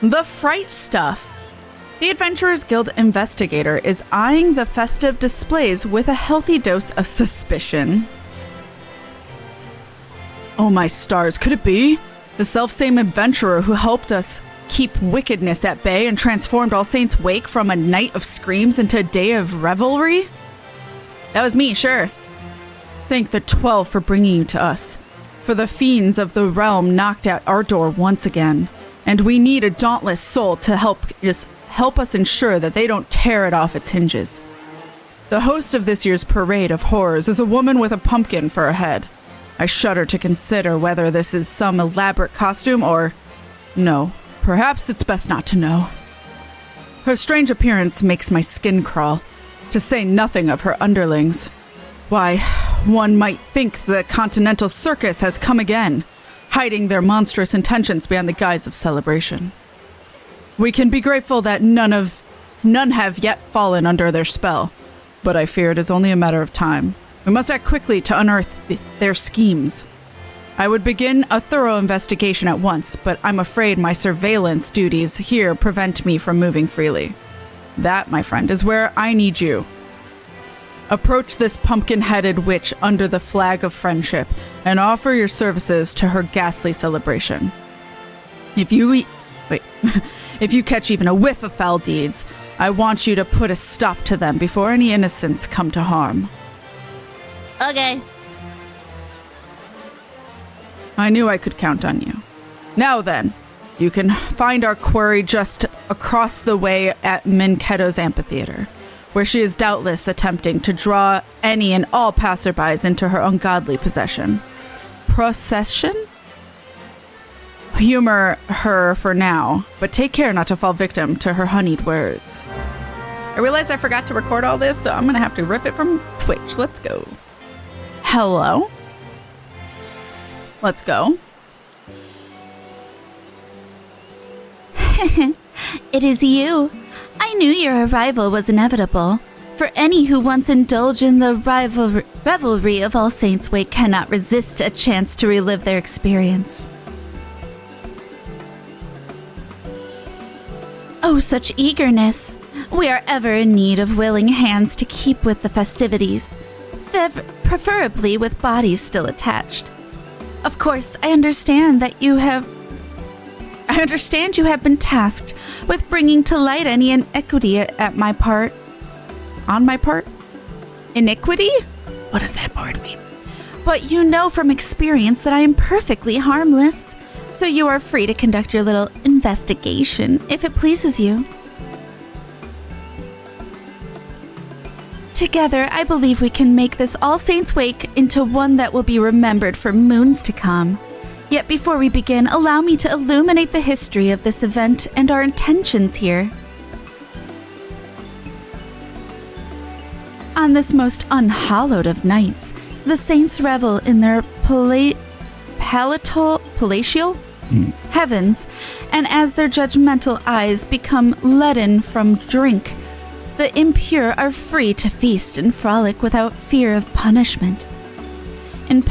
The fright stuff. The Adventurers Guild investigator is eyeing the festive displays with a healthy dose of suspicion. Oh my stars, could it be? The selfsame adventurer who helped us keep wickedness at bay and transformed All Saints' Wake from a night of screams into a day of revelry? That was me, sure. Thank the 12 for bringing you to us. For the fiends of the realm knocked at our door once again, and we need a dauntless soul to help us ensure that they don't tear it off its hinges. The host of this year's Parade of Horrors is a woman with a pumpkin for a head. I shudder to consider whether this is some elaborate costume or... No, perhaps it's best not to know. Her strange appearance makes my skin crawl, to say nothing of her underlings. Why, one might think the Continental Circus has come again, hiding their monstrous intentions behind the guise of celebration. We can be grateful that none have yet fallen under their spell, but I fear it is only a matter of time. We must act quickly to unearth their schemes. I would begin a thorough investigation at once, but I'm afraid my surveillance duties here prevent me from moving freely. That, my friend, is where I need you. Approach this pumpkin-headed witch under the flag of friendship and offer your services to her ghastly celebration. If you catch even a whiff of foul deeds, I want you to put a stop to them before any innocents come to harm. Okay. I knew I could count on you. Now then, you can find our quarry just across the way at Minketo's amphitheater, where she is doubtless attempting to draw any and all passerbys into her ungodly possession. Procession? Humor her for now, but take care not to fall victim to her honeyed words. I realized I forgot to record all this, so I'm going to have to rip it from Twitch. Let's go. Hello? Let's go. It is you. I knew your arrival was inevitable. For any who once indulge in the revelry of All Saints' Wake cannot resist a chance to relive their experience. Oh, such eagerness. We are ever in need of willing hands to keep with the festivities, preferably with bodies still attached. Of course, I understand you have been tasked with bringing to light any iniquity on my part. Iniquity? What does that word mean? But you know from experience that I am perfectly harmless, so you are free to conduct your little investigation if it pleases you. Together, I believe we can make this All Saints' Wake into one that will be remembered for moons to come. Yet before we begin, allow me to illuminate the history of this event and our intentions here. On this most unhallowed of nights, the saints revel in their palatial heavens, and as their judgmental eyes become leaden from drink, the impure are free to feast and frolic without fear of punishment. In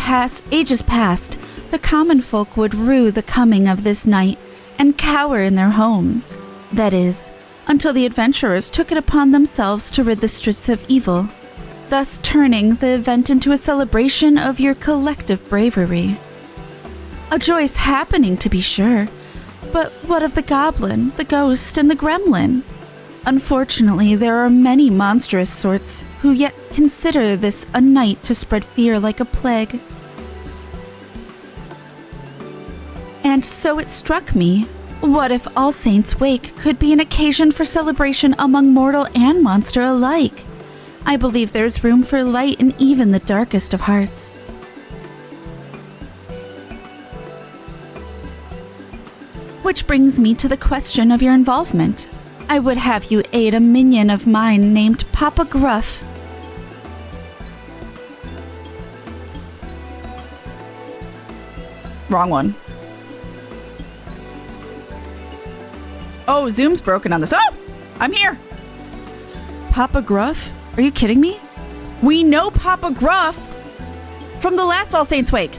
ages past, the common folk would rue the coming of this night and cower in their homes. That is, until the adventurers took it upon themselves to rid the streets of evil, thus turning the event into a celebration of your collective bravery. A joyous happening, to be sure, but what of the goblin, the ghost, and the gremlin? Unfortunately, there are many monstrous sorts who yet consider this a night to spread fear like a plague. And so it struck me, what if All Saints' Wake could be an occasion for celebration among mortal and monster alike? I believe there's room for light in even the darkest of hearts. Which brings me to the question of your involvement. I would have you aid a minion of mine named Papa Gruff. Wrong one. Oh, Zoom's broken on this. Oh! I'm here! Papa Gruff? Are you kidding me? We know Papa Gruff from the last All Saints' Wake.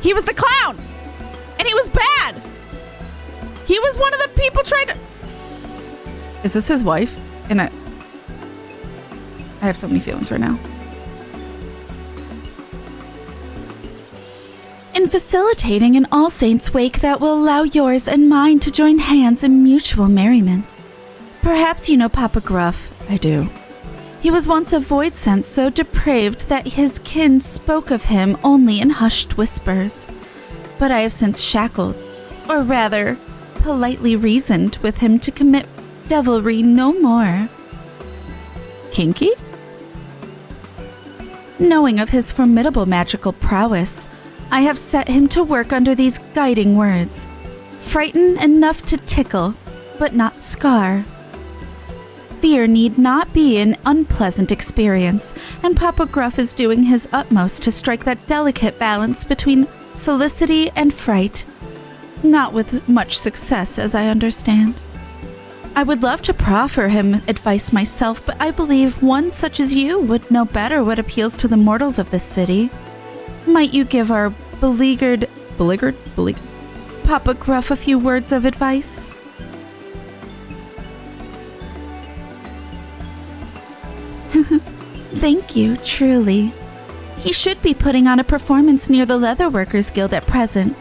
He was the clown! And he was bad! He was one of the people trying to... Is this his wife? And I have so many feelings right now. In facilitating an All Saints wake that will allow yours and mine to join hands in mutual merriment. Perhaps you know Papa Gruff. I do. He was once a void sense so depraved that his kin spoke of him only in hushed whispers. But I have since shackled, or rather, politely reasoned with him to commit devilry no more. Kinky? Knowing of his formidable magical prowess, I have set him to work under these guiding words. Frighten enough to tickle, but not scar. Fear need not be an unpleasant experience, and Papa Gruff is doing his utmost to strike that delicate balance between felicity and fright. Not with much success, as I understand. I would love to proffer him advice myself, but I believe one such as you would know better what appeals to the mortals of this city. Might you give our beleaguered Papa Gruff a few words of advice? Thank you, truly. He should be putting on a performance near the Leatherworkers Guild at present,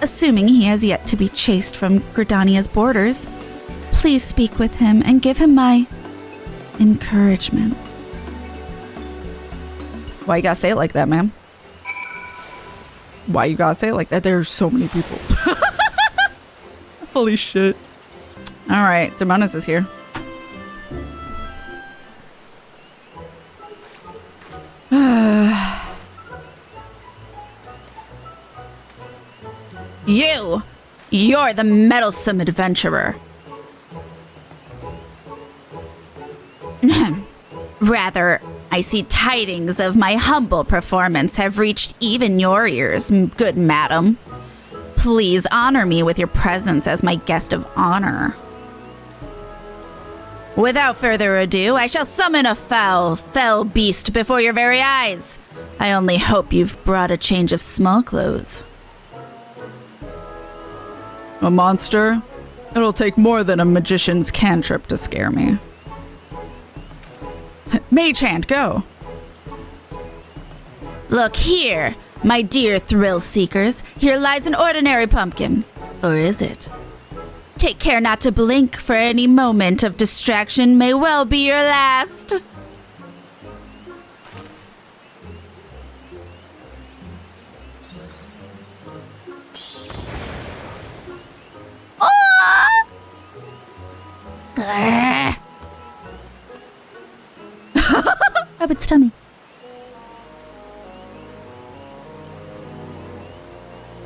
assuming he has yet to be chased from Gridania's borders. Please speak with him and give him my encouragement. Why you gotta say it like that, ma'am? Why you gotta say it like that? There's so many people. Holy shit. All right, Demonis is here. You're the meddlesome adventurer. Rather, I see tidings of my humble performance have reached even your ears, good madam. Please honor me with your presence as my guest of honor. Without further ado, I shall summon a foul, fell beast before your very eyes. I only hope you've brought a change of small clothes. A monster? It'll take more than a magician's cantrip to scare me. Mage hand, go. Look here, my dear thrill seekers. Here lies an ordinary pumpkin. Or is it? Take care not to blink, for any moment of distraction may well be your last. Up its tummy.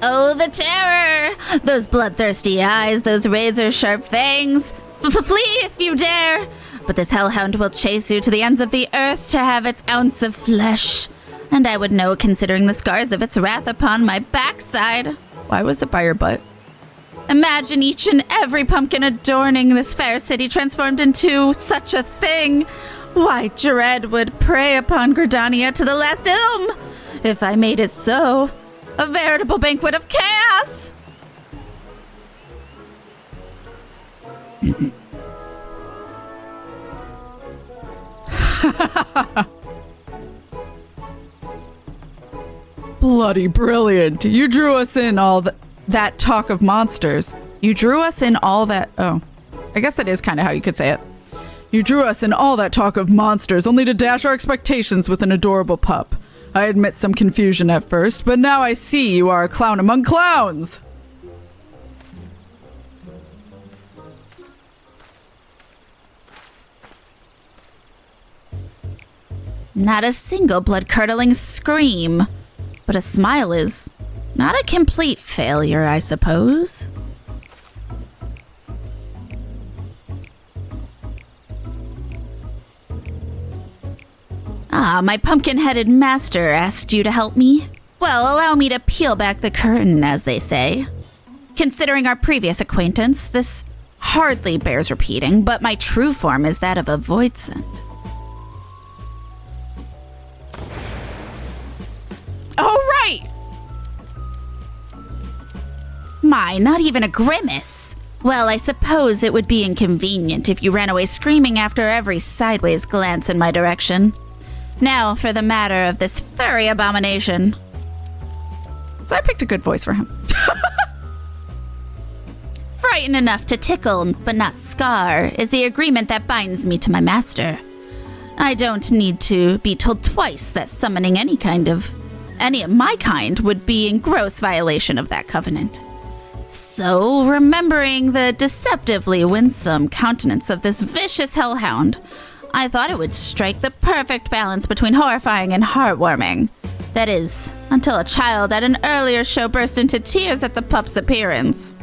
Oh, the terror! Those bloodthirsty eyes, those razor-sharp fangs. Flee if you dare! But this hellhound will chase you to the ends of the earth to have its ounce of flesh. And I would know, considering the scars of its wrath upon my backside. Why was it by your butt? Imagine each and every pumpkin adorning this fair city transformed into such a thing. Why, dread would prey upon Gridania to the last ilm, if I made it so. A veritable banquet of chaos! Bloody brilliant. You drew us in all that talk of monsters. You drew us in all that... Oh, I guess that is kind of how you could say it. You drew us in all that talk of monsters, only to dash our expectations with an adorable pup. I admit some confusion at first, but now I see you are a clown among clowns! Not a single blood-curdling scream, but a smile is not a complete failure, I suppose. Ah, my pumpkin-headed master asked you to help me? Well, allow me to peel back the curtain, as they say. Considering our previous acquaintance, this hardly bears repeating, but my true form is that of a void scent. Oh, right! My, not even a grimace. Well, I suppose it would be inconvenient if you ran away screaming after every sideways glance in my direction. Now for the matter of this furry abomination. So I picked a good voice for him. Frightened enough to tickle, but not scar, is the agreement that binds me to my master. I don't need to be told twice that summoning any of my kind would be in gross violation of that covenant. So, remembering the deceptively winsome countenance of this vicious hellhound, I thought it would strike the perfect balance between horrifying and heartwarming. That is, until a child at an earlier show burst into tears at the pup's appearance.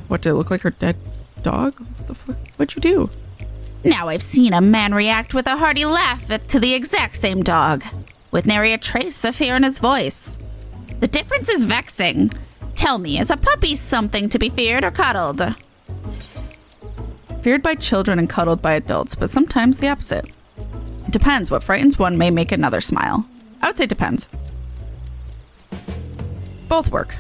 What, did it look like her dead dog? What the fuck? What'd you do? Now I've seen a man react with a hearty laugh to the exact same dog, with nary a trace of fear in his voice. The difference is vexing. Tell me, is a puppy something to be feared or cuddled? Feared by children and cuddled by adults, but sometimes the opposite. It depends. What frightens one may make another smile. I would say depends. Both work.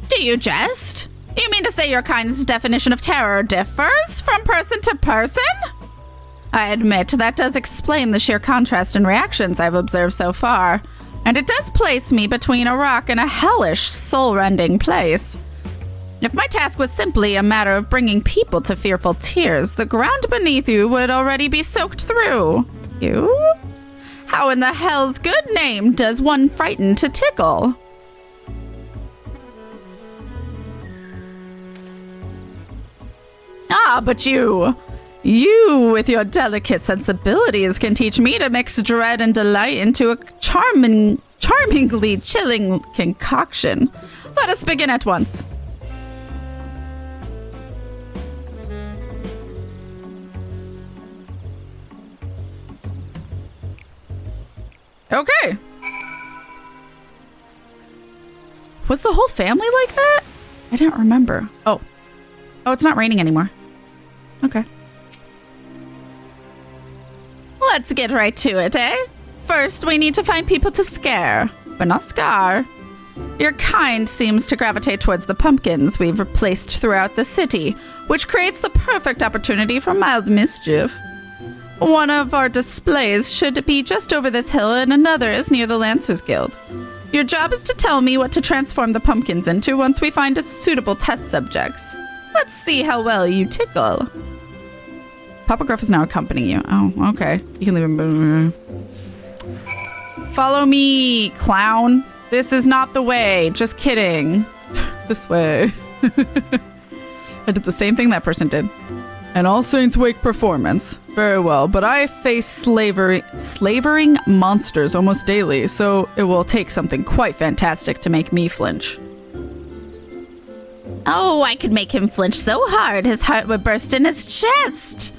Do you jest? You mean to say your kind's definition of terror differs from person to person? I admit that does explain the sheer contrast in reactions I've observed so far, and it does place me between a rock and a hellish, soul-rending place. If my task was simply a matter of bringing people to fearful tears, the ground beneath you would already be soaked through. You? How in the hell's good name does one frighten to tickle? Ah, but you with your delicate sensibilities can teach me to mix dread and delight into a charmingly chilling concoction. Let us begin at once. Okay. Was the whole family like that? I don't remember. Oh, it's not raining anymore. Okay. Let's get right to it, eh? First, we need to find people to scare, but not scar. Your kind seems to gravitate towards the pumpkins we've replaced throughout the city, which creates the perfect opportunity for mild mischief. One of our displays should be just over this hill and another is near the Lancers Guild. Your job is to tell me what to transform the pumpkins into once we find a suitable test subjects. Let's see how well you tickle. Papa Gruff is now accompanying you. Oh, okay. You can leave him. Follow me, clown. This is not the way. Just kidding. This way. I did the same thing that person did. An All Saints Wake performance. Very well, but I face slavering monsters almost daily, so it will take something quite fantastic to make me flinch. Oh, I could make him flinch so hard his heart would burst in his chest.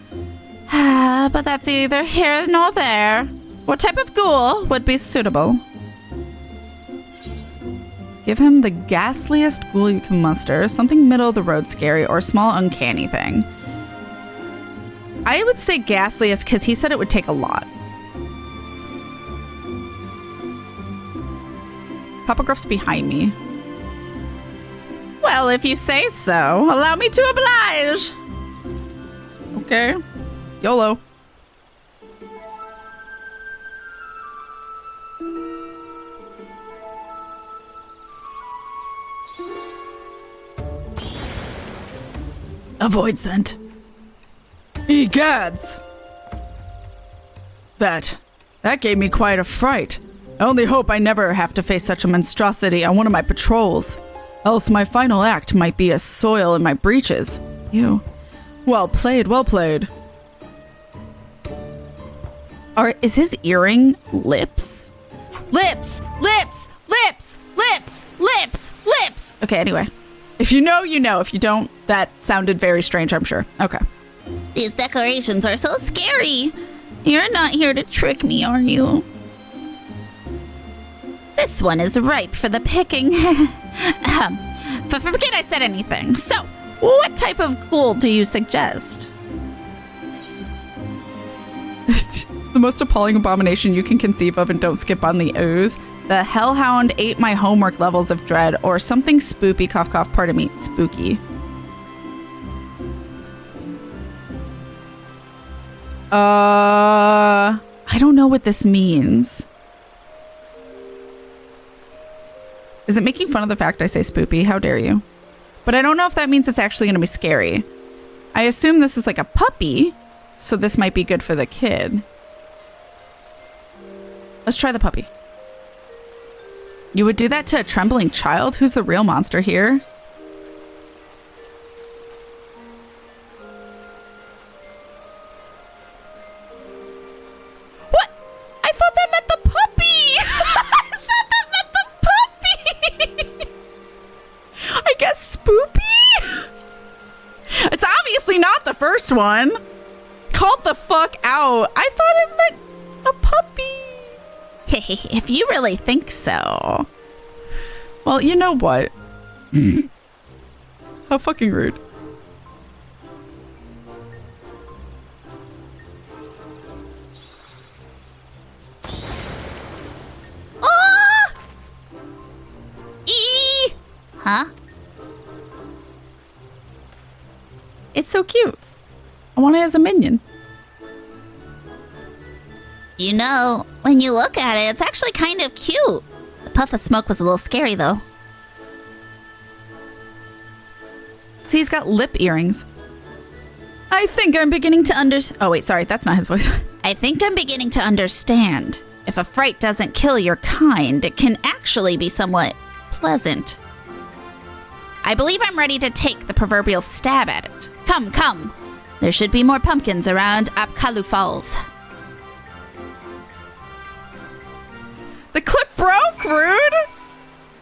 But that's either here nor there. What type of ghoul would be suitable? Give him the ghastliest ghoul you can muster, something middle of the road scary, or small uncanny thing. I would say ghastliest because he said it would take a lot. Papa Gruff's behind me. Well, if you say so, allow me to oblige. Okay. YOLO. Avoid scent. Egads! That gave me quite a fright. I only hope I never have to face such a monstrosity on one of my patrols. Else my final act might be a soil in my breeches. Ew. Well played, well played. Is his earring lips? Lips! Lips! Lips! Lips! Lips! Lips! Okay, anyway. If you know, you know. If you don't, that sounded very strange, I'm sure. Okay. These decorations are so scary. You're not here to trick me, are you? This one is ripe for the picking. Forget I said anything. So, what type of ghoul do you suggest? The most appalling abomination you can conceive of, and don't skip on the ooze. The hellhound ate my homework levels of dread, or something spoopy, cough cough, pardon me, spooky. I don't know what this means. Is it making fun of the fact I say spoopy? How dare you? But I don't know if that means it's actually going to be scary. I assume this is like a puppy, so this might be good for the kid. Let's try the puppy. You would do that to a trembling child? Who's the real monster here? What? I thought that meant the puppy! I thought that meant the puppy! I guess spoopy? It's obviously not the first one. Called the fuck out. I thought it meant a puppy. If you really think so. Well, you know what? How fucking rude. Oh! Huh? It's so cute. I want it as a minion. You know, when you look at it, it's actually kind of cute. The puff of smoke was a little scary, though. See, he's got lip earrings. I think I'm beginning to Oh, wait, sorry. That's not his voice. I think I'm beginning to understand. If a fright doesn't kill your kind, it can actually be somewhat pleasant. I believe I'm ready to take the proverbial stab at it. Come, come. There should be more pumpkins around Apkalu Falls. The clip broke, rude.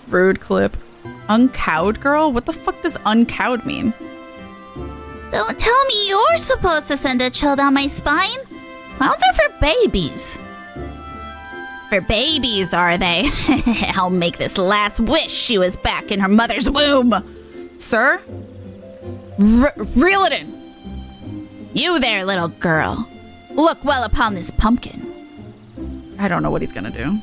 Rude clip. Uncowed girl? What the fuck does uncowed mean? Don't tell me you're supposed to send a chill down my spine. Clowns are for babies. For babies, are they? I'll make this last wish she was back in her mother's womb. Sir? Reel it in. You there, little girl. Look well upon this pumpkin. I don't know what he's gonna do.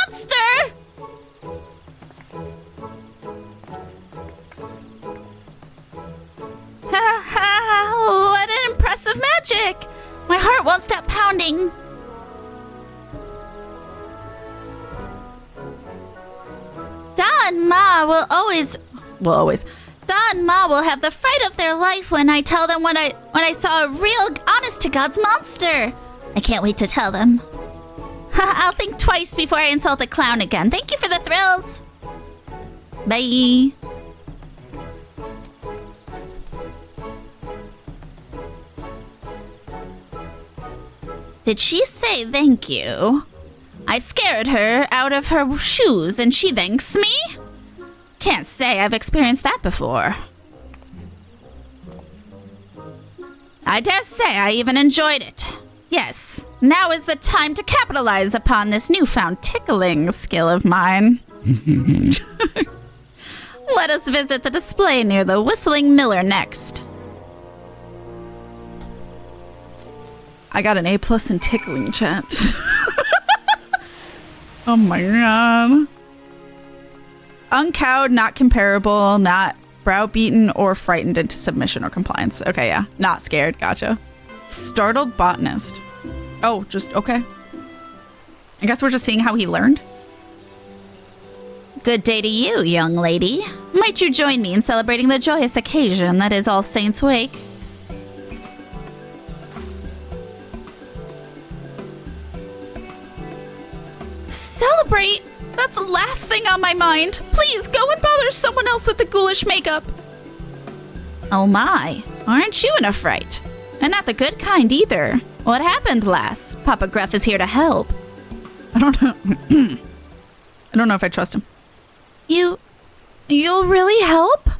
Monster! What an impressive magic! My heart won't stop pounding. Da and Ma will always. Da and Ma will have the fright of their life when I tell them when I saw a real, honest-to-God's monster. I can't wait to tell them. I'll think twice before I insult a clown again. Thank you for the thrills. Bye. Did she say thank you? I scared her out of her shoes and she thanks me? Can't say I've experienced that before. I dare say I even enjoyed it. Yes, now is the time to capitalize upon this newfound tickling skill of mine. Let us visit the display near the Whistling Miller next. I got an A+ in tickling, chat. Oh my god. Uncowed, not comparable, not browbeaten or frightened into submission or compliance. Okay, yeah. Not scared. Gotcha. Startled botanist. Oh, just okay. I guess we're just seeing how he learned. Good day to you, young lady. Might you join me in celebrating the joyous occasion that is All Saints' Wake? Celebrate? That's the last thing on my mind. Please go and bother someone else with the ghoulish makeup. Oh my, aren't you in a fright? And not the good kind either. What happened, lass? Papa Gruff is here to help. I don't know. I don't know if I trust him. You'll really help?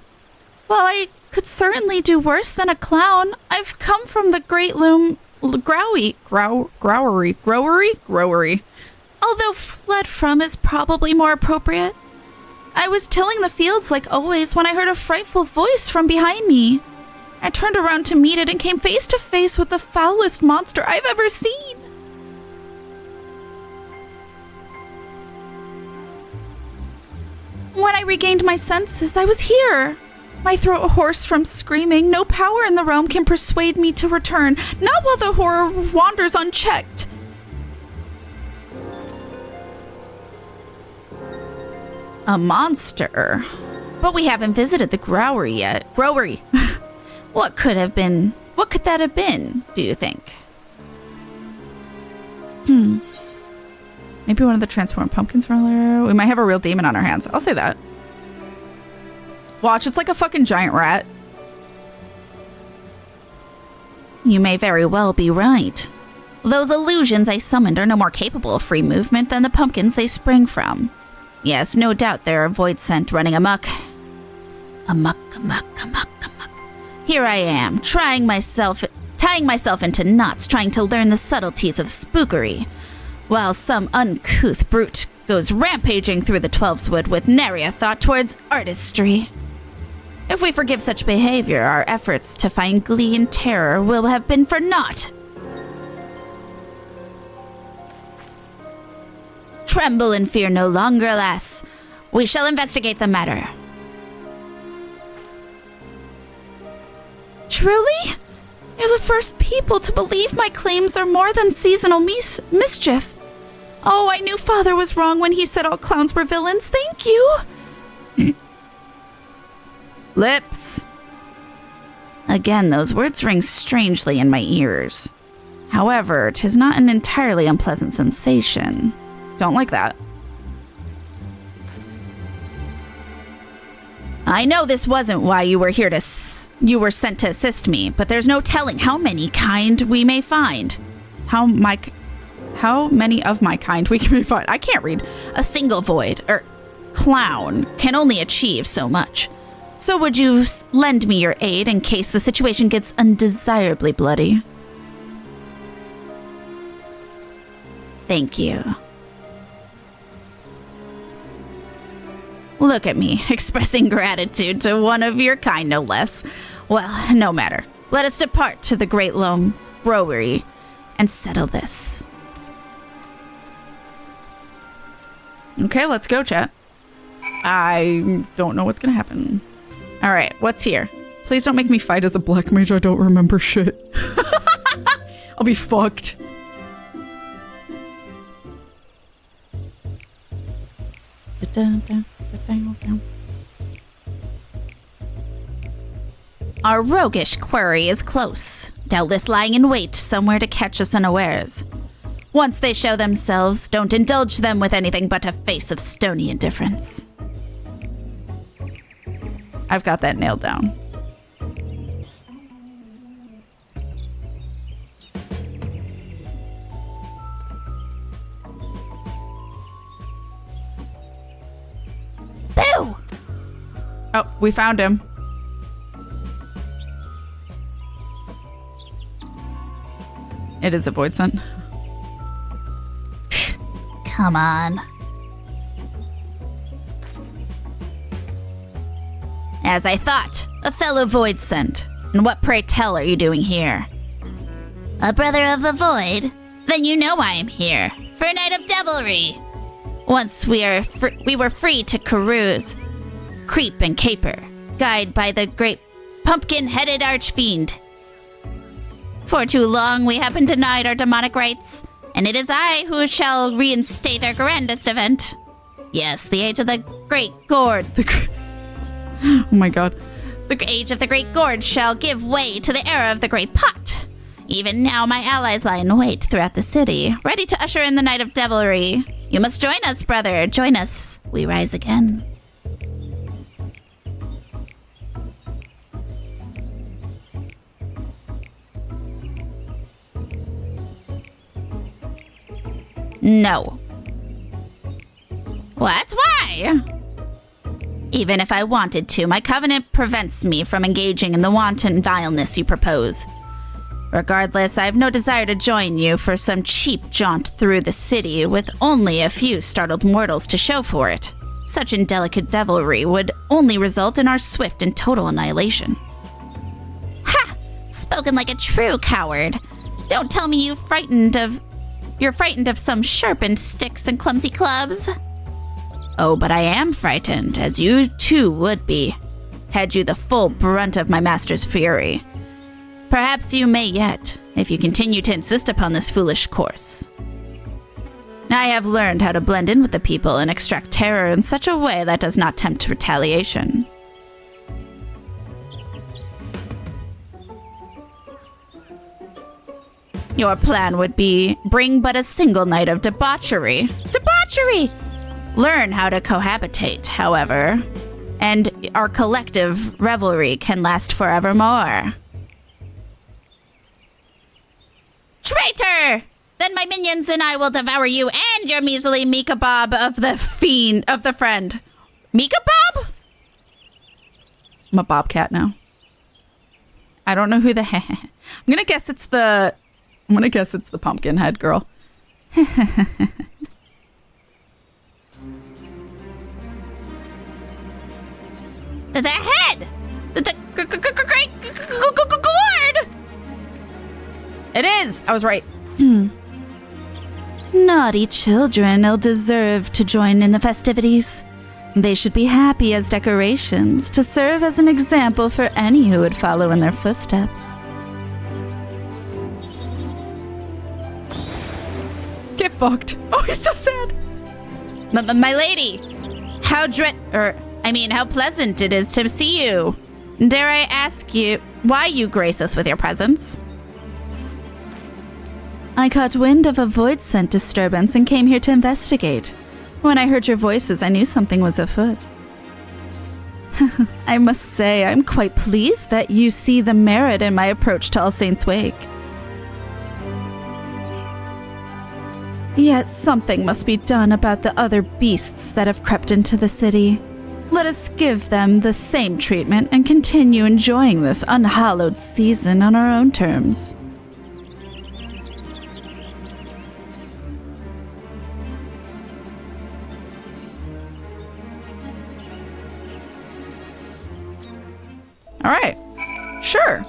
Well, I could certainly do worse than a clown. I've come from the Great Loom growery. Although fled from is probably more appropriate. I was tilling the fields like always when I heard a frightful voice from behind me. I turned around to meet it and came face to face with the foulest monster I've ever seen. When I regained my senses, I was here. My throat hoarse from screaming. No power in the realm can persuade me to return, not while the horror wanders unchecked. A monster. But we haven't visited the growery yet. Growery. What could that have been, do you think? Maybe one of the transformed pumpkins from earlier. We might have a real demon on our hands. I'll say that. Watch, it's like a fucking giant rat. You may very well be right. Those illusions I summoned are no more capable of free movement than the pumpkins they spring from. Yes, no doubt they're a void scent running amok. Amok. Here I am, tying myself into knots, trying to learn the subtleties of spookery, while some uncouth brute goes rampaging through the Twelveswood with nary a thought towards artistry. If we forgive such behavior, our efforts to find glee and terror will have been for naught. Tremble and fear no longer, lass. We shall investigate the matter. Truly? You're the first people to believe my claims are more than seasonal mischief. Oh, I knew Father was wrong when he said all clowns were villains. Thank you. Lips. Again, those words ring strangely in my ears. However, 'tis not an entirely unpleasant sensation. Don't like that. I know this wasn't why you were you were sent to assist me, but there's no telling how many kind we may find. How many of my kind we may find? I can't read. A single void, clown, can only achieve so much. So would you lend me your aid in case the situation gets undesirably bloody? Thank you. Look at me, expressing gratitude to one of your kind, no less. Well, no matter. Let us depart to the Great Loam Growery and settle this. Okay, let's go, chat. I don't know what's gonna happen. All right, what's here? Please don't make me fight as a black mage. I don't remember shit. I'll be fucked. Our roguish quarry is close, doubtless lying in wait somewhere to catch us unawares. Once they show themselves, don't indulge them with anything but a face of stony indifference. I've got that nailed down. Boo! Oh, we found him. It is a void scent. Come on. As I thought, a fellow void scent. And what, pray tell, are you doing here? A brother of the void? Then you know I am here, for a night of devilry. Once we were free to carouse, creep and caper, guided by the great pumpkin-headed archfiend. For too long we have been denied our demonic rights, and it is I who shall reinstate our grandest event. Yes, the age of the Great Gourd. Oh my god. The age of the Great Gorge shall give way to the era of the Great Pot. Even now my allies lie in wait throughout the city, ready to usher in the night of devilry. You must join us, brother. Join us. We rise again. No. What? Why? Even if I wanted to, my covenant prevents me from engaging in the wanton vileness you propose. Regardless, I have no desire to join you for some cheap jaunt through the city with only a few startled mortals to show for it. Such indelicate devilry would only result in our swift and total annihilation. Ha! Spoken like a true coward. Don't tell me you're frightened of some sharpened sticks and clumsy clubs. Oh, but I am frightened, as you too would be, had you the full brunt of my master's fury. Perhaps you may yet, if you continue to insist upon this foolish course. I have learned how to blend in with the people and extract terror in such a way that does not tempt retaliation. Your plan would be bring but a single night of debauchery. Debauchery! Learn how to cohabitate, however, and our collective revelry can last forevermore. Traitor! Then my minions and I will devour you and your measly Mika Bob of the friend. Mika Bob? I'm a bobcat now. I don't know who the I'm gonna guess it's the pumpkin head girl. The head! The great gourd! It is! I was right. Naughty children ill-deserve to join in the festivities. They should be happy as decorations to serve as an example for any who would follow in their footsteps. Get fucked. Oh, he's so sad. My lady, how pleasant it is to see you. Dare I ask you why you grace us with your presence? I caught wind of a void scent disturbance and came here to investigate. When I heard your voices, I knew something was afoot. I must say, I'm quite pleased that you see the merit in my approach to All Saints' Wake. Yet something must be done about the other beasts that have crept into the city. Let us give them the same treatment and continue enjoying this unhallowed season on our own terms. All right. Sure.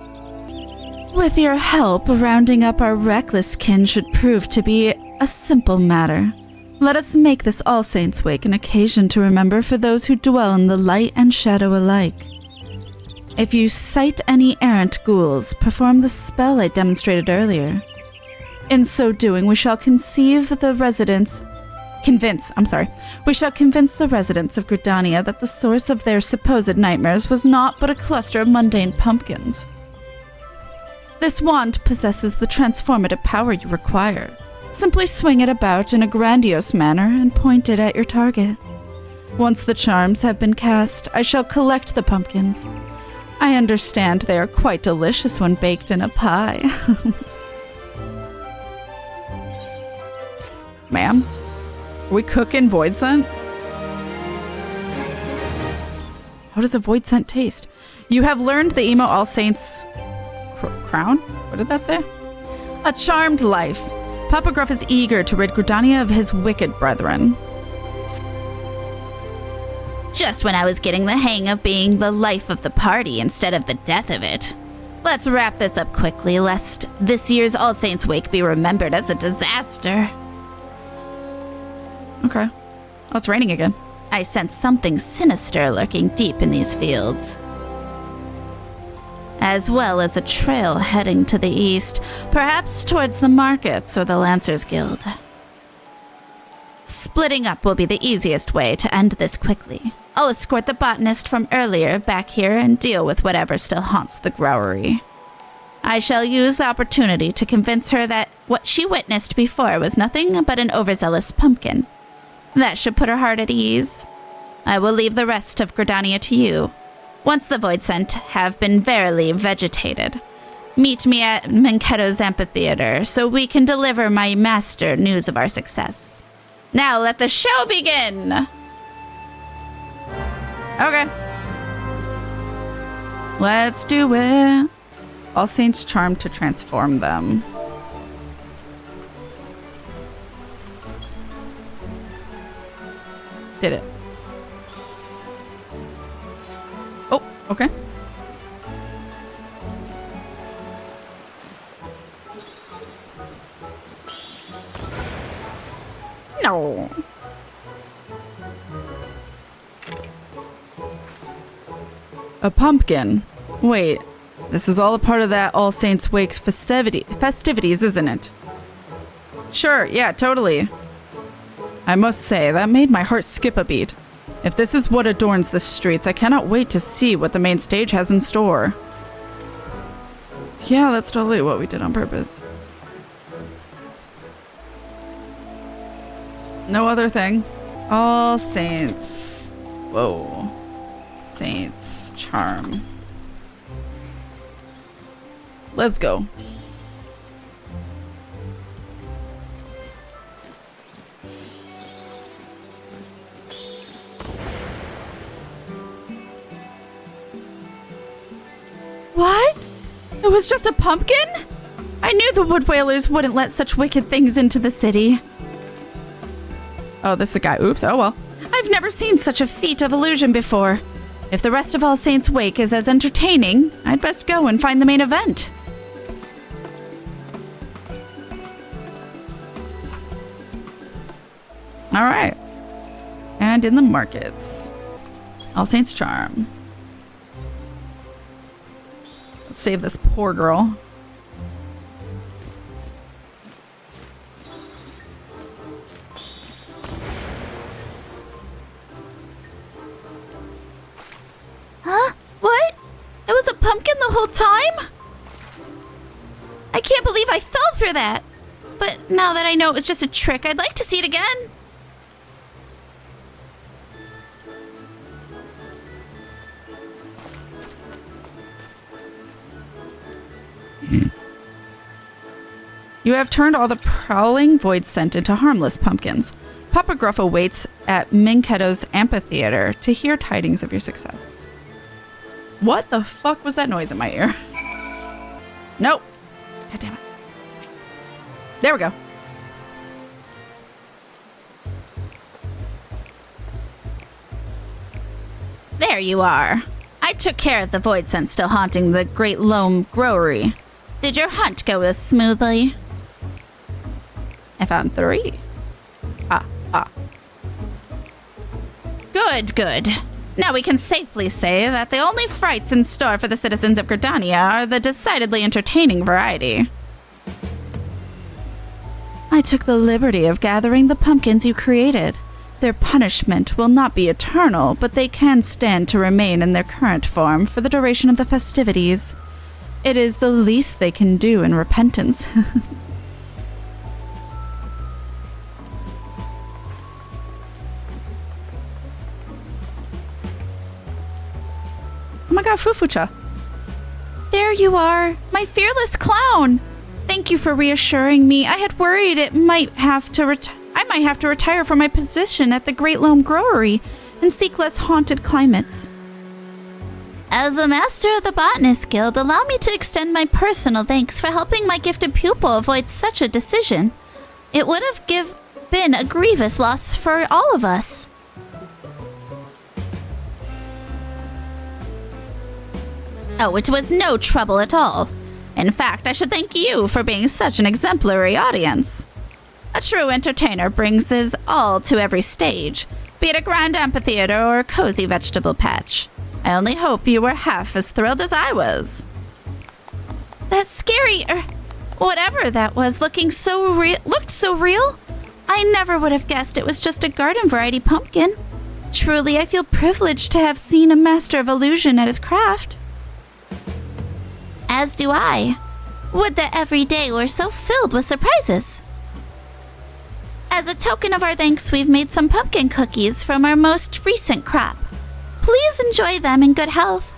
With your help, rounding up our reckless kin should prove to be a simple matter. Let us make this All Saints' Wake an occasion to remember for those who dwell in the light and shadow alike. If you sight any errant ghouls, perform the spell I demonstrated earlier. In so doing, we shall convince the residents of Gridania that the source of their supposed nightmares was naught but a cluster of mundane pumpkins. This wand possesses the transformative power you require. Simply swing it about in a grandiose manner and point it at your target. Once the charms have been cast, I shall collect the pumpkins. I understand they are quite delicious when baked in a pie. Ma'am? Are we cooking void scent? How does a void scent taste? You have learned the Emote All Saints crown? What did that say? A charmed life. Papa Gruff is eager to rid Gridania of his wicked brethren. Just when I was getting the hang of being the life of the party instead of the death of it. Let's wrap this up quickly, lest this year's All Saints' Wake be remembered as a disaster. Okay. Oh, it's raining again. I sense something sinister lurking deep in these fields. As well as a trail heading to the east, perhaps towards the markets or the Lancers Guild. Splitting up will be the easiest way to end this quickly. I'll escort the botanist from earlier back here and deal with whatever still haunts the growery. I shall use the opportunity to convince her that what she witnessed before was nothing but an overzealous pumpkin. That should put her heart at ease. I will leave the rest of Gridania to you. Once the void scent have been verily vegetated, meet me at Manketto's amphitheater so we can deliver my master news of our success. Now let the show begin! Okay. Let's do it. All Saints Charm to transform them. Did it. Oh, okay. No. A pumpkin. Wait, this is all a part of that All Saints Wake festivities, isn't it? Sure, yeah, totally. I must say, that made my heart skip a beat. If this is what adorns the streets, I cannot wait to see what the main stage has in store. Yeah, that's totally what we did on purpose. No other thing. All Saints. Whoa. Saints Charm. Let's go. What? It was just a pumpkin? I knew the Wood Whalers wouldn't let such wicked things into the city. Oh, this is a guy. Oops, oh well. I've never seen such a feat of illusion before. If the rest of All Saints Wake is as entertaining, I'd best go and find the main event. All right. And in the markets. All Saints Charm. Let's save this poor girl. Huh? What? It was a pumpkin the whole time? I can't believe I fell for that. But now that I know it was just a trick, I'd like to see it again. You have turned all the prowling void scent into harmless pumpkins. Papa Gruff awaits at Minketo's amphitheater to hear tidings of your success. What the fuck was that noise in my ear? Nope. God damn it. There we go. There you are. I took care of the void scent still haunting the Great Loam Growery. Did your hunt go as smoothly? I found 3. Good. Now we can safely say that the only frights in store for the citizens of Gridania are the decidedly entertaining variety. I took the liberty of gathering the pumpkins you created. Their punishment will not be eternal, but they can stand to remain in their current form for the duration of the festivities. It is the least they can do in repentance. Oh my god, Fufucha. There you are, my fearless clown. Thank you for reassuring me. I had worried I might have to retire from my position at the Great Loam Growery and seek less haunted climates. As a master of the Botanist Guild, allow me to extend my personal thanks for helping my gifted pupil avoid such a decision. It would have been a grievous loss for all of us. Oh, it was no trouble at all. In fact, I should thank you for being such an exemplary audience. A true entertainer brings his all to every stage, be it a grand amphitheater or a cozy vegetable patch. I only hope you were half as thrilled as I was. That scary, whatever that was, looked so real. I never would have guessed it was just a garden variety pumpkin. Truly, I feel privileged to have seen a master of illusion at his craft. As do I. Would that every day were so filled with surprises. As a token of our thanks, we've made some pumpkin cookies from our most recent crop. Please enjoy them in good health.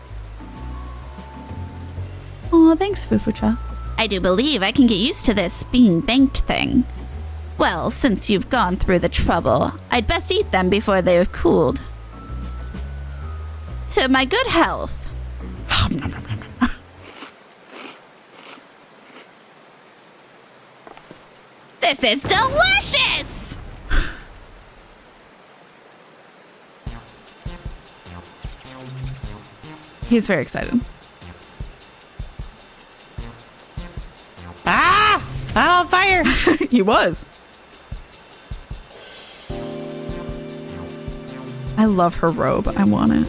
Oh, thanks, Fufucha. I do believe I can get used to this being banked thing. Well, since you've gone through the trouble, I'd best eat them before they've cooled. To my good health. This is delicious! He's very excited. Ah! Oh, fire! He was. I love her robe. I want it.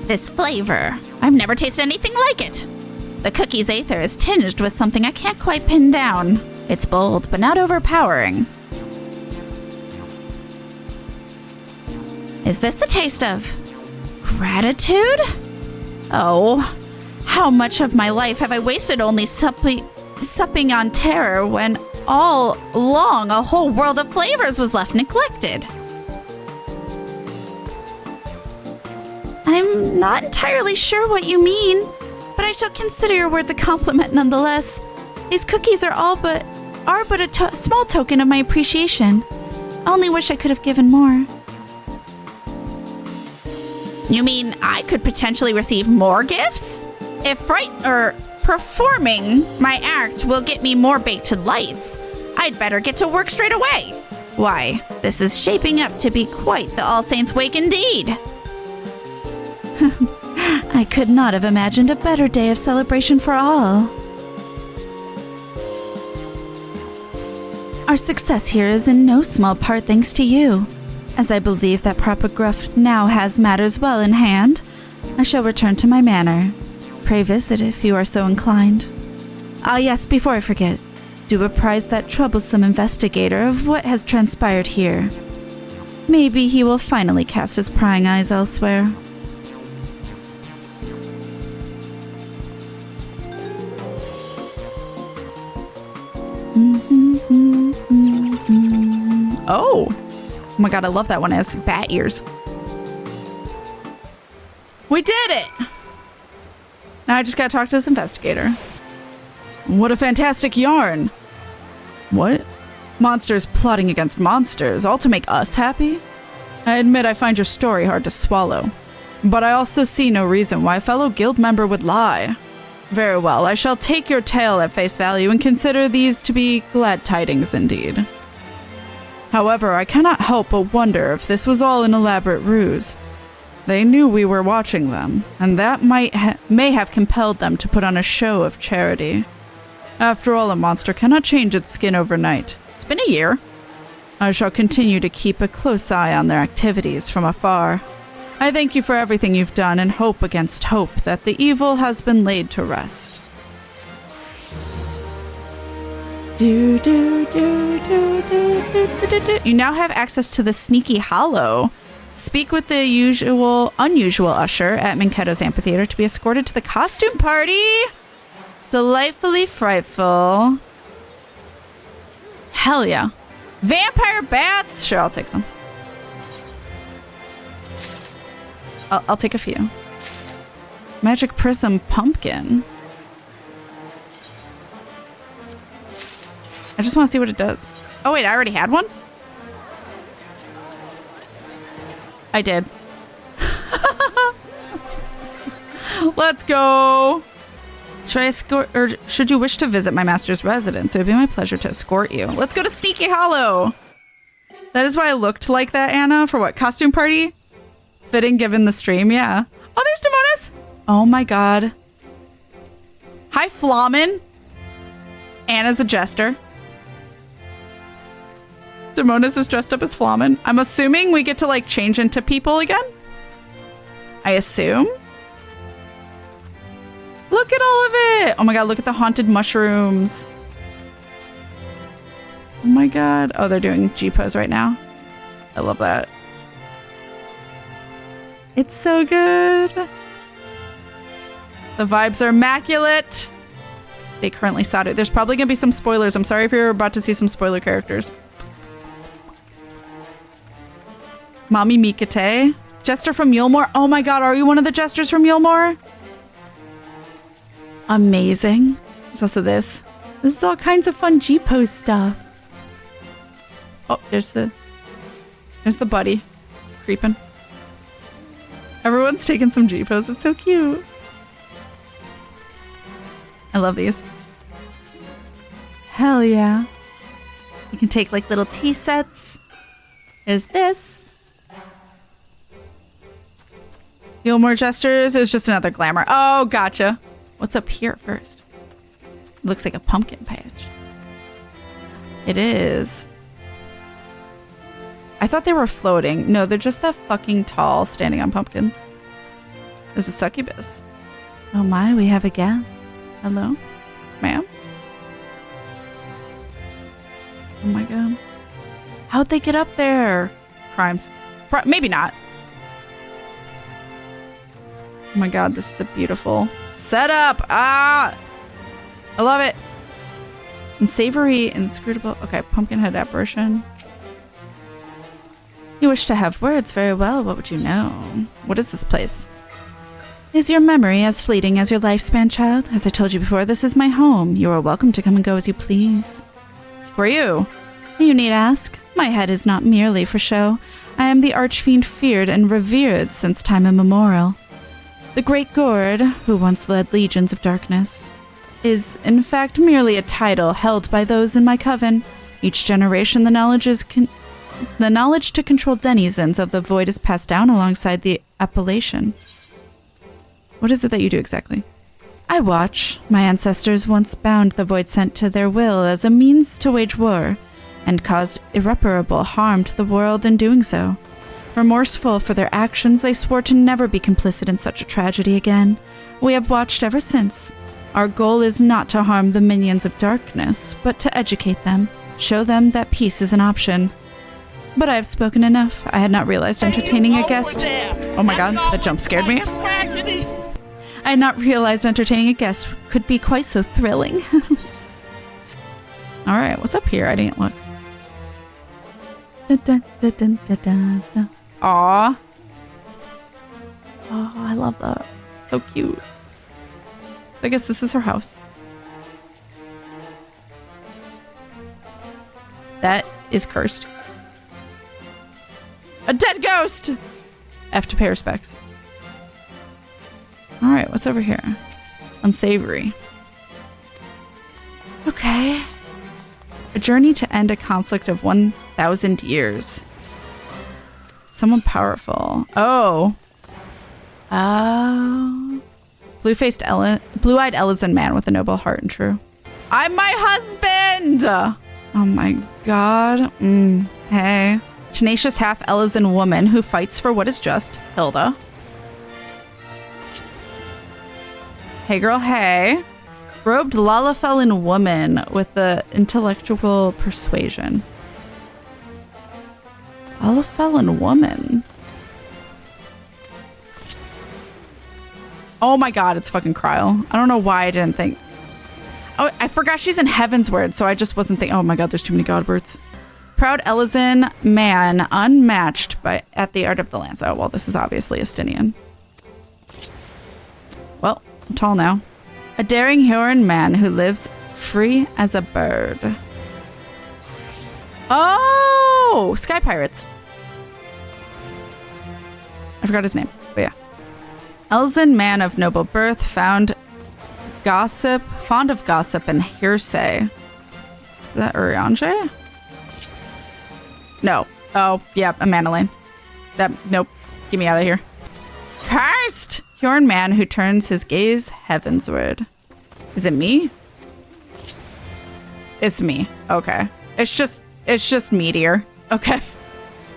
This flavor. I've never tasted anything like it. The cookie's aether is tinged with something I can't quite pin down. It's bold, but not overpowering. Is this the taste of gratitude? Oh, how much of my life have I wasted only supping on terror when all along a whole world of flavors was left neglected? I'm not entirely sure what you mean, but I shall consider your words a compliment nonetheless. These cookies are but a small token of my appreciation. I only wish I could have given more. You mean I could potentially receive more gifts? If performing my act will get me more baked lights, I'd better get to work straight away. Why, this is shaping up to be quite the All Saints' Wake indeed. I could not have imagined a better day of celebration for all. Our success here is in no small part thanks to you. As I believe that Papa Gruff now has matters well in hand, I shall return to my manor. Pray visit if you are so inclined. Ah yes, before I forget, do apprise that troublesome investigator of what has transpired here. Maybe he will finally cast his prying eyes elsewhere. Oh my god, I love that one. It has bat ears. We did it! Now I just gotta talk to this investigator. What a fantastic yarn. What? Monsters plotting against monsters, all to make us happy? I admit I find your story hard to swallow, but I also see no reason why a fellow guild member would lie. Very well, I shall take your tale at face value and consider these to be glad tidings indeed. However, I cannot help but wonder if this was all an elaborate ruse. They knew we were watching them, and that may have compelled them to put on a show of charity. After all, a monster cannot change its skin overnight. It's been a year. I shall continue to keep a close eye on their activities from afar. I thank you for everything you've done and hope against hope that the evil has been laid to rest. You now have access to the Sneaky Hollow. Speak with the unusual usher at Minketo's amphitheater to be escorted to the costume party. Delightfully frightful. Hell yeah. Vampire bats. Sure, I'll take some. I'll take a few. Magic Prism Pumpkin. I just want to see what it does. Oh wait, I already had one? I did. Let's go. Should I escort, or should you wish to visit my master's residence? It would be my pleasure to escort you. Let's go to Sneaky Hollow. That is why I looked like that, Anna, for what, costume party? Fitting given the stream, yeah. Oh, there's Demonis. Oh my god. Hi, Flamin. Anna's a jester. Demonis is dressed up as Flamin. I'm assuming we get to like change into people again. I assume. Look at all of it. Oh my god, look at the haunted mushrooms. Oh my god. Oh, they're doing G-pose right now. I love that. It's so good. The vibes are immaculate. They currently solder. There's probably going to be some spoilers. I'm sorry if you're about to see some spoiler characters. Mommy Mikate. Jester from Yulmore. Oh my god, are you one of the jesters from Yulmore? Amazing. There's also this. This is all kinds of fun G-pose stuff. Oh, there's the buddy. Creeping. Everyone's taking some G-pose. It's so cute. I love these. Hell yeah. You can take like little tea sets. There's this. Feel more gestures. It was just another glamour. Oh, gotcha. What's up here first? It looks like a pumpkin patch. It is. I thought they were floating. No, they're just that fucking tall standing on pumpkins. There's a succubus. Oh my, we have a guest. Hello? Ma'am? Oh my god. How'd they get up there? Crimes. Maybe not. Oh my god, this is a beautiful setup. Ah! I love it. Unsavory, inscrutable. Okay, pumpkinhead apparition. You wish to have words very well. What would you know? What is this place? Is your memory as fleeting as your lifespan, child? As I told you before, this is my home. You are welcome to come and go as you please. Who are you? You need ask. My head is not merely for show. I am the archfiend feared and revered since time immemorial. The great Gord, who once led legions of darkness, is in fact merely a title held by those in my coven. Each generation the knowledge to control denizens of the void is passed down alongside the appellation. What is it that you do exactly? I watch. My ancestors once bound the void sent to their will as a means to wage war, and caused irreparable harm to the world in doing so. Remorseful for their actions, they swore to never be complicit in such a tragedy again. We have watched ever since. Our goal is not to harm the minions of darkness, but to educate them, show them that peace is an option. But I have spoken enough. I had not realized entertaining a guest... Oh my god, that jump scared me. I had not realized entertaining a guest could be quite so thrilling. Alright, what's up here? I didn't look. Aww. Oh, I love that. So cute. I guess this is her house. That is cursed. A dead ghost! F to pay respects. Alright, what's over here? Unsavory. Okay. A journey to end a conflict of 1,000 years. Someone powerful. Oh. Oh. Blue-eyed Elysian man with a noble heart and true. I'm my husband! Oh my god. Hey. Tenacious half-Elysian woman who fights for what is just. Hilda. Hey girl, hey. Robed Lalafellan woman with the intellectual persuasion. Lalafellan woman. Oh my god, it's fucking Kryl. I don't know why I didn't think. Oh, I forgot she's in Heavensward, so I just wasn't thinking. Oh my god, there's too many godbirds. Proud Elysian man, unmatched at the art of the lance. Oh, well, this is obviously Estinian. Well, I'm tall now. A daring Huron man who lives free as a bird. Oh, Sky Pirates. I forgot his name, but yeah. Elysian man of noble birth, fond of gossip and hearsay. Is that Urianger? No. Oh, yeah, a Manolane. Nope. Get me out of here. Cursed! Huron man who turns his gaze heavensward. Is it me? It's me. Okay. It's just meteor. Okay.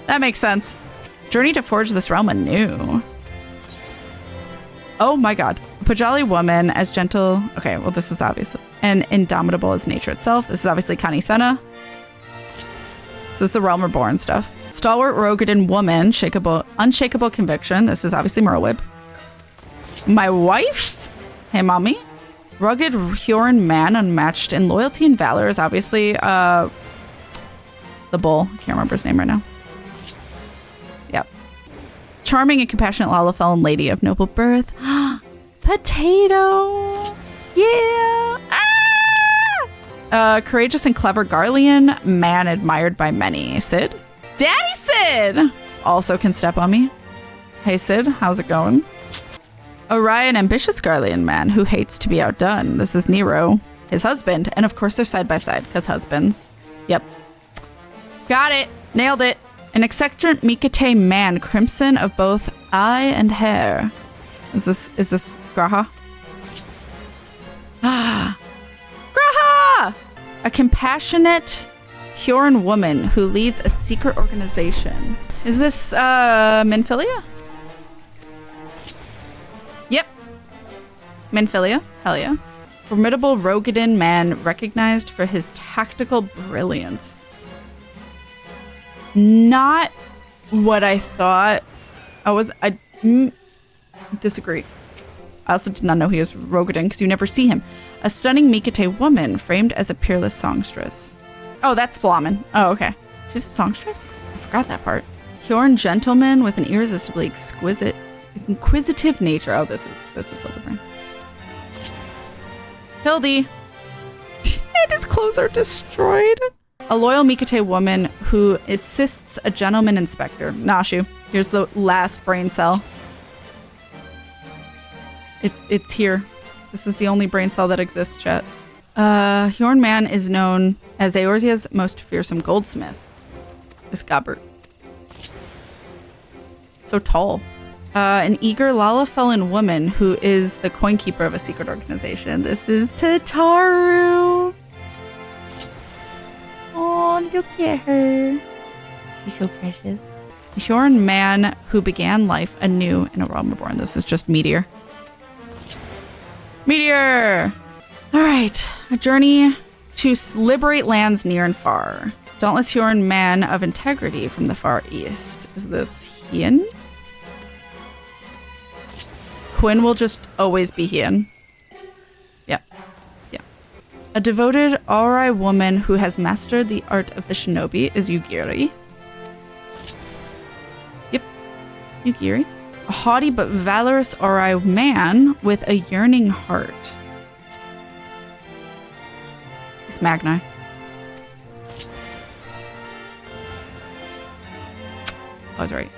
That makes sense. Journey to forge this realm anew. Oh my god. Pajali woman as gentle. Okay, well this is obviously. And indomitable as nature itself. This is obviously Connie Senna. So this is the Realm Reborn stuff. Stalwart Rogadin woman. Unshakable conviction. This is obviously Merlwyb. My wife? Hey, mommy. Rugged Huron man unmatched in loyalty and valor is obviously the bull. I can't remember his name right now. Yep. Charming and compassionate Lalafellan lady of noble birth. Potato. Yeah. Ah! Courageous and clever Garlean man admired by many. Sid? Daddy Sid! Also can step on me. Hey, Sid. How's it going? Orion, ambitious Garlean man who hates to be outdone. This is Nero. his husband. And of course they're side by side, because husbands. Yep. Got it. Nailed it. An eccentric Mikate man, crimson of both eye and hair. Is this Graha? Ah. Graha! A compassionate Huron woman who leads a secret organization. Is this Minfilia? Yep. Minfilia. Hell yeah. Formidable Rogadin man recognized for his tactical brilliance. Not what I thought. I disagree. I also did not know he was Rogadin because you never see him. A stunning Mikate woman framed as a peerless songstress. Oh, that's Flamen. Oh, okay. She's a songstress? I forgot that part. Huron gentleman with an irresistibly inquisitive nature. Oh, this is Hildebrand. Hildy. And his clothes are destroyed. A loyal Mikate woman who assists a gentleman inspector. Nashu. Here's the last brain cell. It's here. This is the only brain cell that exists, chat. Huron man is known as Eorzea's most fearsome goldsmith. This Gobert. So tall. An eager Lalafellin woman who is the coin keeper of a secret organization. This is Tataru. Oh, look at her. She's so precious. A Huron man who began life anew in a Realm Reborn. This is just Meteor. Meteor! Alright. A journey to liberate lands near and far. Dauntless Huron man of integrity from the far east. Is this Hien? Quinn will just always be Hien. Yeah. Yeah. A devoted Aurai woman who has mastered the art of the shinobi is Yugiri. Yep. Yugiri. A haughty but valorous Aurai man with a yearning heart. This is Magni. I was right.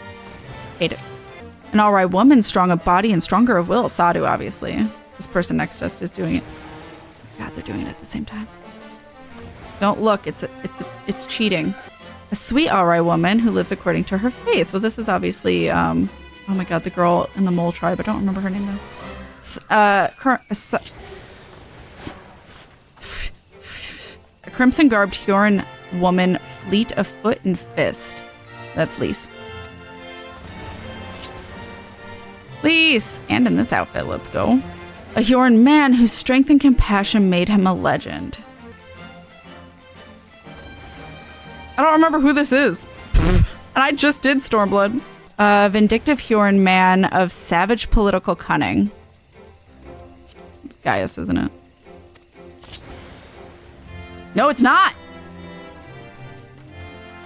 Hate it. An Aurai woman, strong of body and stronger of will. Sadu, obviously. This person next to us is doing it. God, they're doing it at the same time. Don't look. It's cheating. A sweet Aurai woman who lives according to her faith. Well, this is obviously, oh my god, the girl in the mole tribe. I don't remember her name though. A crimson-garbed Huron woman, fleet of foot and fist. That's Lise. Lise! And in this outfit, let's go. A Huron man whose strength and compassion made him a legend. I don't remember who this is. And I just did Stormblood. A vindictive Huron man of savage political cunning. It's Gaius, isn't it? No, it's not!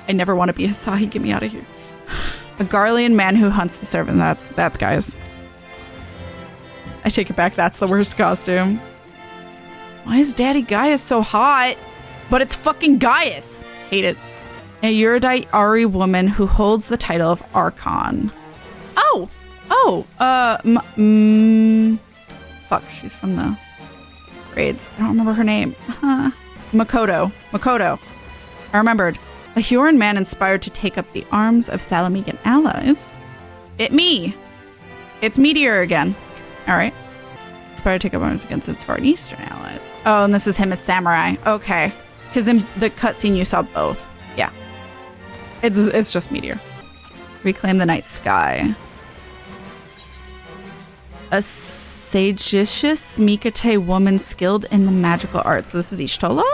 I never want to be Asahi. Get me out of here. A Garlean man who hunts the servant. That's Gaius. I take it back. That's the worst costume. Why is Daddy Gaius so hot? But it's fucking Gaius. Hate it. A erudite Ari woman who holds the title of Archon. Fuck, she's from the grades. I don't remember her name. Makoto. I remembered. A Huron man inspired to take up the arms of Salamigan allies. It's Meteor again. Alright. Inspired to take up arms against its far eastern allies. Oh, and this is him as samurai. Okay. Because in the cutscene you saw both. Yeah. It's just Meteor. Reclaim the night sky. A sagacious Mikate woman skilled in the magical arts. So this is Ishtola?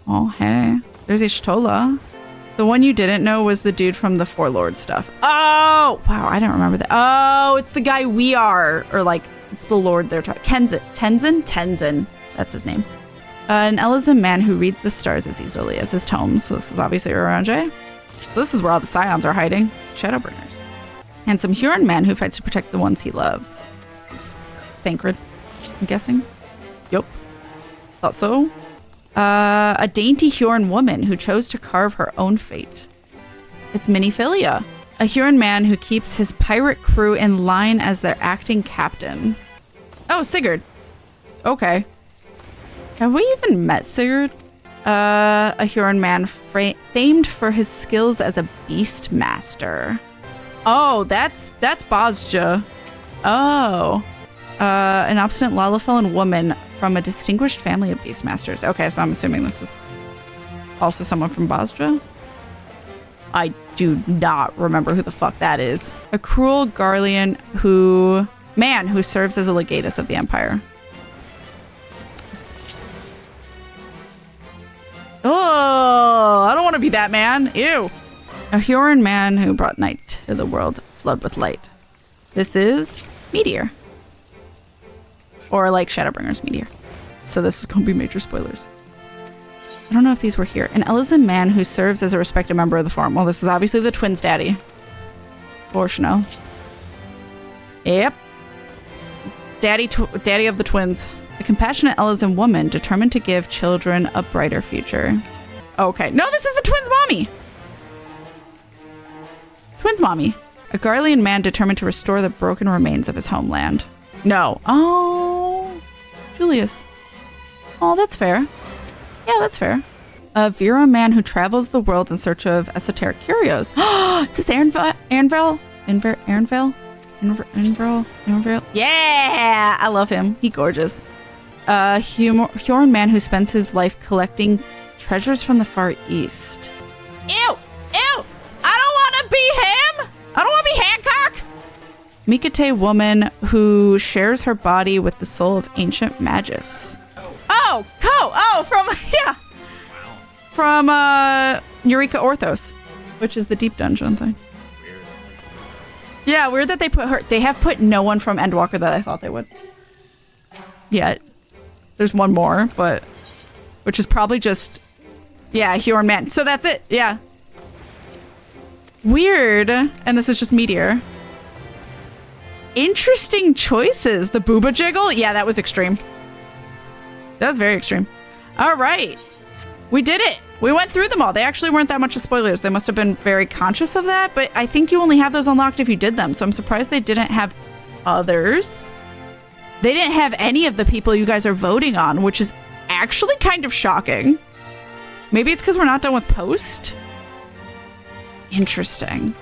Oh, hey. There's Ishtola. The one you didn't know was the dude from the Four Lords stuff. Oh! Wow, I don't remember that. Oh, it's the guy we are. Or like, it's the lord they're talking. Tenzin. That's his name. An Elysian man who reads the stars as easily as his tomes. So this is obviously Orange. This is where all the Scions are hiding. Shadowbringers. Handsome Huron man who fights to protect the ones he loves. This is Thancred, I'm guessing. Yup. Thought so. A dainty Huron woman who chose to carve her own fate. It's Miniphilia, a Huron man who keeps his pirate crew in line as their acting captain. Oh, Sigurd. Okay. Have we even met Sigurd? A Huron man famed for his skills as a beast master. Oh, that's Bozja. Oh. An obstinate Lalafell woman from a distinguished family of beastmasters. Okay, so I'm assuming this is also someone from Bozja. I do not remember who the fuck that is. A cruel Garlean man who serves as a legatus of the Empire. Oh, I don't want to be that man. Ew. A Huron man who brought night to the world, flood with light. This is Meteor. Or like Shadowbringer's Meteor. So this is going to be major spoilers. I don't know if these were here. An Elysian man who serves as a respected member of the Forum. Well, this is obviously the twins' daddy. Or Chanel. Yep. Daddy of the twins. A compassionate Elysian woman determined to give children a brighter future. Okay. No, this is the twins' mommy. Twins' mommy. A Garlean man determined to restore the broken remains of his homeland. No. Oh. Julius. Oh, that's fair. Yeah, that's fair. A Vera man who travels the world in search of esoteric curios. Is this Aaronville? Yeah, I love him. He gorgeous. A Huron man who spends his life collecting treasures from the Far East. Ew! Ew! I don't want to be him! I don't want to be Hancock! Mikate woman who shares her body with the soul of ancient magus. From Eureka Orthos, which is the deep dungeon thing. Yeah, weird that they have put no one from Endwalker that I thought they would. Yeah, there's one more, but which is probably just Huron man. So that's it. Yeah. Weird. And this is just Meteor. Interesting choices. The booba jiggle. Yeah, that was extreme. That was very extreme. All right. We did it. We went through them all. They actually weren't that much of spoilers. They must have been very conscious of that, but I think you only have those unlocked if you did them. So I'm surprised they didn't have others. They didn't have any of the people you guys are voting on, which is actually kind of shocking. Maybe it's because we're not done with post. Interesting.